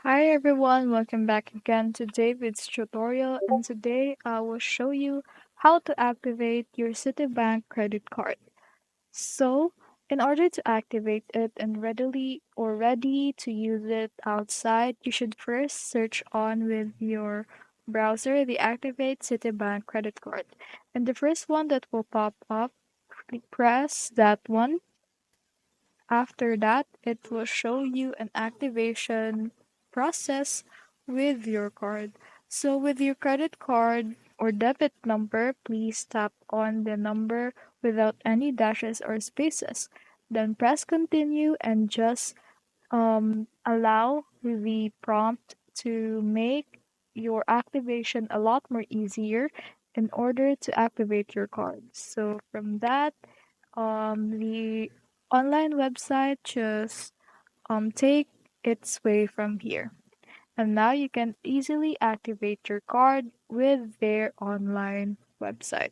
Hi everyone, welcome back again to David's tutorial, and today I will show you how to activate your Citibank credit card. So, in order to activate it and ready to use it outside, you should first search on with your browser the activate Citibank credit card. And the first one that will pop up, press that one. After that, it will show you an activation process with your card. So, with your credit card or debit number, please tap on the number without any dashes or spaces. Then press continue and just allow the prompt to make your activation a lot more easier in order to activate your card. So, from that, the online website just take its way from here. And now you can easily activate your card with their online website.